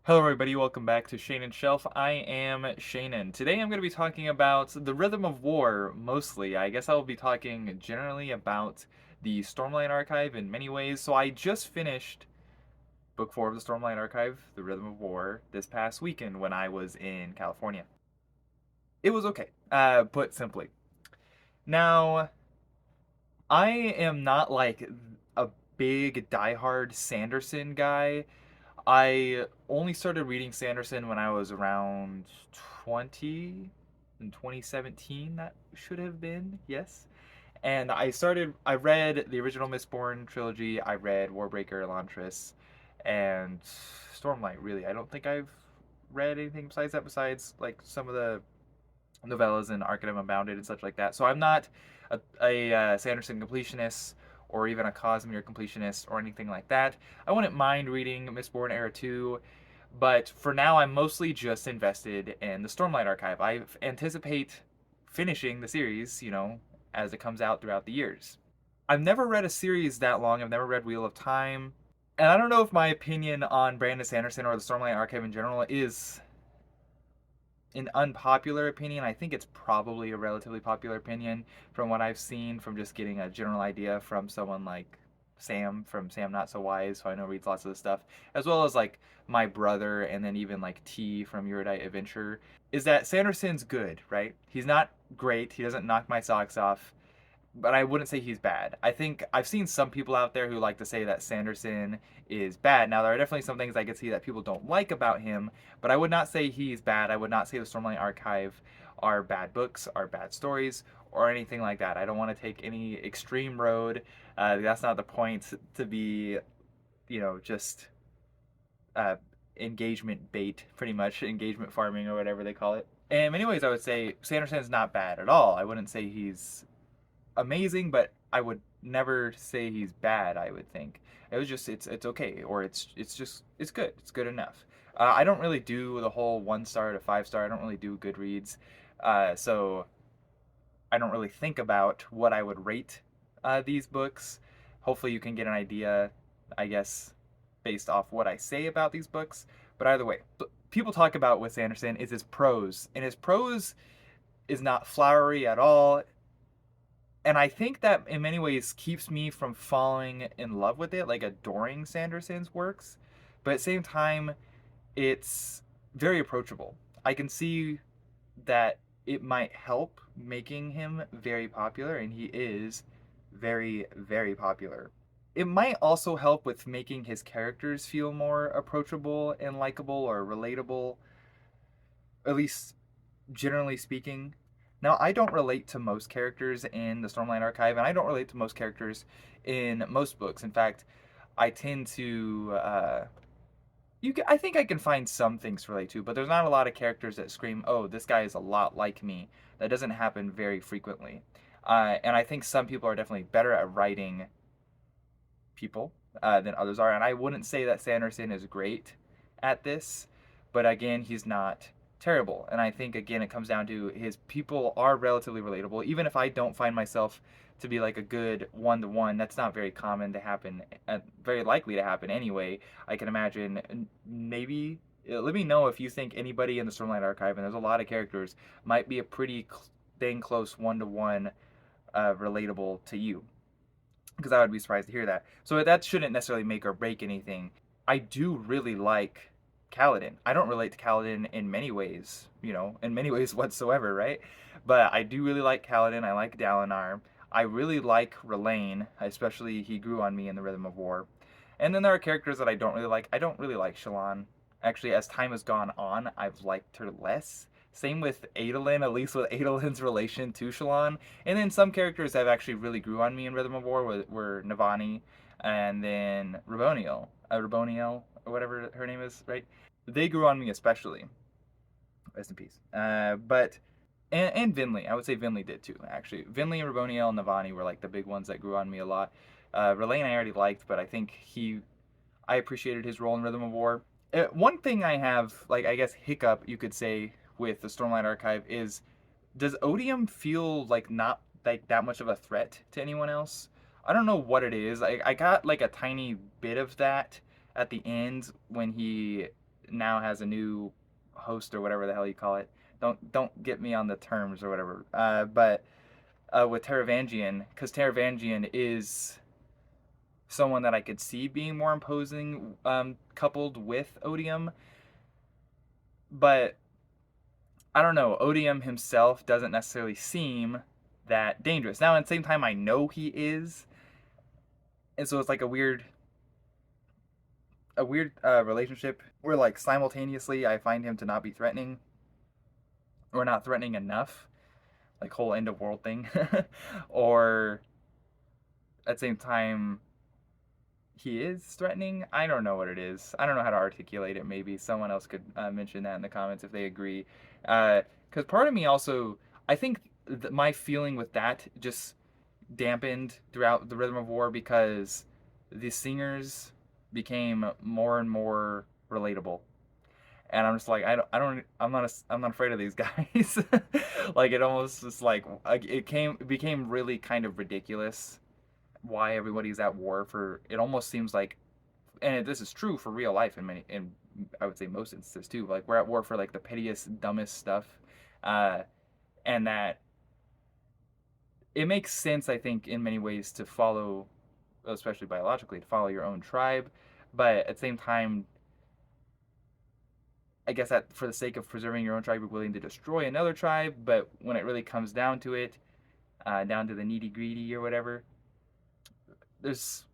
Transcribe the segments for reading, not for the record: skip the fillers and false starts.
Hello everybody, welcome back to Shane Shelf. I am Shanen. Today I'm going to be talking about the Rhythm of War, mostly. I guess I'll be talking generally about the Stormlight Archive in many ways. So I just finished Book 4 of the Stormlight Archive, The Rhythm of War, this past weekend when I was in California. It was okay, put simply. Now, I am not like a big diehard Sanderson guy. I only started reading Sanderson when I was around 20 in 2017, that should have been, yes. And I read the original Mistborn trilogy, I read Warbreaker, Elantris, and Stormlight, really. I don't think I've read anything besides that, besides like some of the novellas in Arcanum Unbounded and such like that. So I'm not a Sanderson completionist or even a Cosmere completionist or anything like that. I wouldn't mind reading Mistborn Era 2, but for now I'm mostly just invested in the Stormlight Archive. I anticipate finishing the series, as it comes out throughout the years. I've never read a series that long. I've never read Wheel of Time. And I don't know if my opinion on Brandon Sanderson or the Stormlight Archive in general is an unpopular opinion. I think it's probably a relatively popular opinion from what I've seen, from just getting a general idea from someone like Sam from Sam Not So Wise, who I know reads lots of this stuff, as well as like my brother, and then even like T from Erudite Adventure, is that Sanderson's good, right? He's not great. He doesn't knock my socks off, but I wouldn't say he's bad. I think I've seen some people out there who like to say that Sanderson is bad. Now, there are definitely some things I could see that people don't like about him, but I would not say he's bad. I would not say the Stormlight Archive are bad books, are bad stories, or anything like that. I don't want to take any extreme road. That's not the point to be, just uh, engagement bait, pretty much, engagement farming or whatever they call it. And in many ways, I would say Sanderson's not bad at all. I wouldn't say he's amazing, but I would never say he's bad. I would think it was just it's okay, or it's good. It's good enough. I don't really do the whole 1 star to 5 star. I don't really do Goodreads, so I don't really think about what I would rate these books. Hopefully, you can get an idea, I guess, based off what I say about these books. But either way, people talk about with Sanderson is his prose, and his prose is not flowery at all, and I think that in many ways keeps me from falling in love with it, like adoring Sanderson's works. But at the same time, it's very approachable. I can see that it might help making him very popular, and he is very, very popular. It might also help with making his characters feel more approachable and likable or relatable, at least generally speaking. Now, I don't relate to most characters in the Stormlight Archive, and I don't relate to most characters in most books. In fact, I tend to. I think I can find some things to relate to, but there's not a lot of characters that scream, "Oh, this guy is a lot like me." That doesn't happen very frequently, and I think some people are definitely better at writing people than others are. And I wouldn't say that Sanderson is great at this, but again, he's not terrible. And I think again, it comes down to his people are relatively relatable. Even if I don't find myself to be like a good one-to-one, that's not very common to happen, very likely to happen anyway. I can imagine maybe. Let me know if you think anybody in the Stormlight Archive, and there's a lot of characters, might be a pretty dang close one-to-one relatable to you, because I would be surprised to hear that. So that shouldn't necessarily make or break anything. I do really like Kaladin. I don't relate to Kaladin in many ways, in many ways whatsoever, right? But I do really like Kaladin. I like Dalinar. I really like R'Lain, especially he grew on me in the Rhythm of War. And then there are characters that I don't really like. I don't really like Shallan. Actually, as time has gone on, I've liked her less. Same with Adolin, at least with Adolin's relation to Shallan. And then some characters that actually really grew on me in Rhythm of War were Navani and then Raboniel, or whatever her name is, right? They grew on me especially. Rest in peace. And Vinley. I would say Vinley did too, actually. Vinley and Raboniel and Navani were like the big ones that grew on me a lot. R'Lain I already liked, but I think I appreciated his role in Rhythm of War. One thing I have, like, I guess, hiccup, you could say, with the Stormlight Archive is, does Odium feel like not like that much of a threat to anyone else? I don't know what it is. I got like a tiny bit of that at the end when he now has a new host or whatever the hell you call it. Don't get me on the terms or whatever. But with Taravangian, because Taravangian is someone that I could see being more imposing, coupled with Odium. But I don't know. Odium himself doesn't necessarily seem that dangerous. Now, at the same time, I know he is, and so it's like a weird relationship where like simultaneously I find him to not be threatening or not threatening enough, like whole end of world thing, or at the same time he is threatening. I don't know what it is. I don't know how to articulate it. Maybe someone else could mention that in the comments if they agree. Because part of me also, I think my feeling with that just dampened throughout the Rhythm of War because the singers became more and more relatable. And I'm just like, I'm not afraid of these guys. Like it almost just like it became really kind of ridiculous why everybody's at war for. It almost seems like, and this is true for real life in many, in I would say most instances too. Like we're at war for like the pettiest, dumbest stuff, uh, and that it makes sense, I think, in many ways to follow, especially biologically, to follow your own tribe, but at the same time, I guess that for the sake of preserving your own tribe, you're willing to destroy another tribe. But when it really comes down to it, down to the nitty gritty or whatever, there's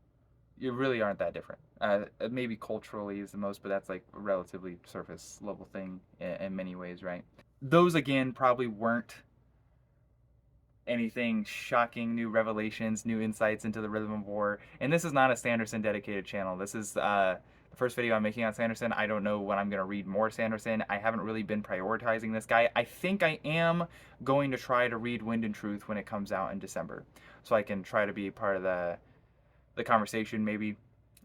you really aren't that different. Maybe culturally is the most, but that's like a relatively surface level thing in many ways, right? Those again probably weren't anything shocking, new revelations, new insights into the Rhythm of War. And this is not a Sanderson dedicated channel. This is the first video I'm making on Sanderson. I don't know when I'm going to read more Sanderson. I haven't really been prioritizing this guy. I think I am going to try to read Wind and Truth when it comes out in December, so I can try to be part of the conversation maybe,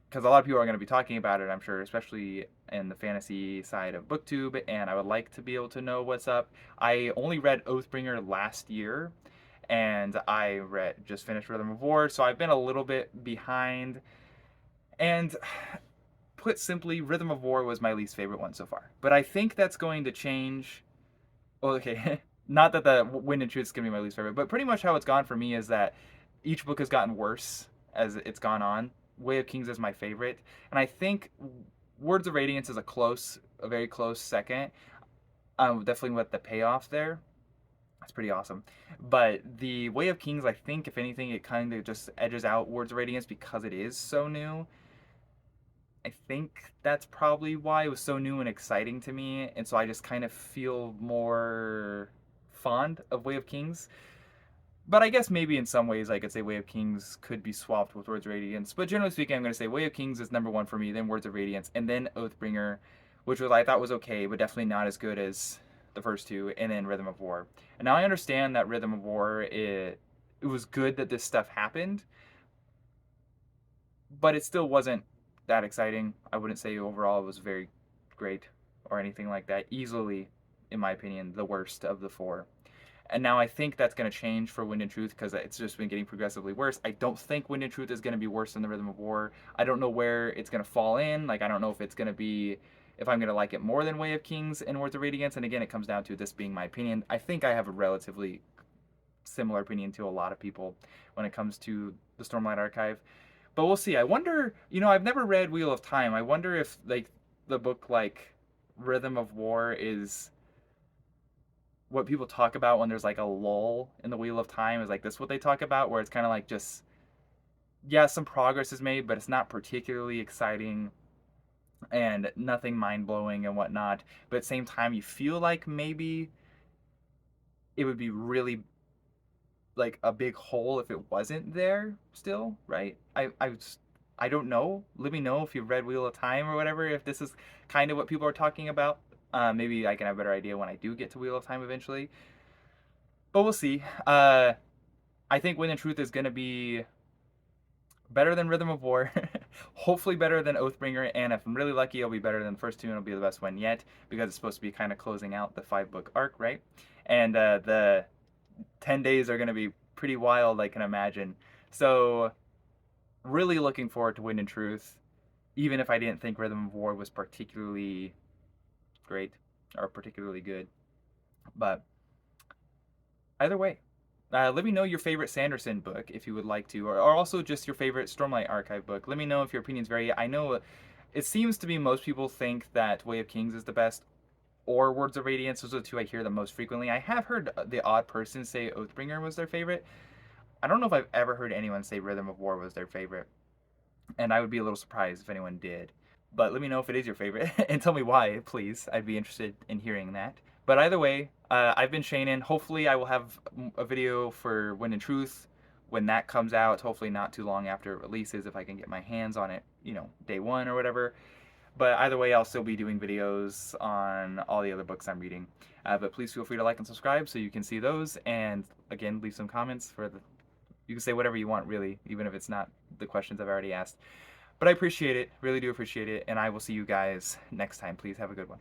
because a lot of people are going to be talking about it, I'm sure, especially in the fantasy side of BookTube, and I would like to be able to know what's up. I only read Oathbringer last year, and I just finished Rhythm of War, so I've been a little bit behind. And put simply, Rhythm of War was my least favorite one so far. But I think that's going to change. Well, okay, not that the Wind and Truth is going to be my least favorite, but pretty much how it's gone for me is that each book has gotten worse as it's gone on. Way of Kings is my favorite, and I think Words of Radiance is a very close second. Definitely with the payoff there. That's pretty awesome. But the Way of Kings, I think, if anything, it kind of just edges out Words of Radiance because it is so new. I think that's probably why it was so new and exciting to me, and so I just kind of feel more fond of Way of Kings. But I guess maybe in some ways I could say Way of Kings could be swapped with Words of Radiance. But generally speaking, I'm going to say Way of Kings is number one for me, then Words of Radiance, and then Oathbringer, which I thought was okay, but definitely not as good as the first two, and then Rhythm of War. And now I understand that Rhythm of War, it was good that this stuff happened, but it still wasn't that exciting. I wouldn't say overall it was very great or anything like that. Easily, in my opinion, the worst of the four. And now I think that's going to change for Wind and Truth because it's just been getting progressively worse. I don't think Wind and Truth is going to be worse than the Rhythm of War. I don't know where it's going to fall in. Like, I don't know if it's going to be, if I'm going to like it more than Way of Kings and Words of Radiance. And again, it comes down to this being my opinion. I think I have a relatively similar opinion to a lot of people when it comes to the Stormlight Archive. But we'll see. I wonder, I've never read Wheel of Time. I wonder if, like, the book, like, Rhythm of War is what people talk about when there's like a lull in the Wheel of Time. Is like this what they talk about, where it's kind of like just, yeah, some progress is made, but it's not particularly exciting and nothing mind-blowing and whatnot, but at the same time you feel like maybe it would be really like a big hole if it wasn't there still, right? I don't know. Let me know if you've read Wheel of Time or whatever, if this is kind of what people are talking about. Maybe I can have a better idea when I do get to Wheel of Time eventually. But we'll see. I think Wind and Truth is going to be better than Rhythm of War. Hopefully better than Oathbringer. And if I'm really lucky, it'll be better than the first two and it'll be the best one yet. Because it's supposed to be kind of closing out the 5-book arc, right? And the 10 days are going to be pretty wild, I can imagine. So really looking forward to Wind and Truth. Even if I didn't think Rhythm of War was particularly great or particularly good. But either way, let me know your favorite Sanderson book if you would like to, or also just your favorite Stormlight Archive book. Let me know if your opinions vary. I know it seems to be most people think that Way of Kings is the best, or Words of Radiance. Those are the two I hear the most frequently. I have heard the odd person say Oathbringer was their favorite. I don't know if I've ever heard anyone say Rhythm of War was their favorite, and I would be a little surprised if anyone did. But let me know if it is your favorite and tell me why, please. I'd be interested in hearing that. But either way, I've been Shanen. Hopefully, I will have a video for Wind and Truth when that comes out. Hopefully, not too long after it releases, if I can get my hands on it, day one or whatever. But either way, I'll still be doing videos on all the other books I'm reading. But please feel free to like and subscribe so you can see those. And again, leave some comments for the. You can say whatever you want, really, even if it's not the questions I've already asked. But I appreciate it, really do appreciate it, and I will see you guys next time. Please have a good one.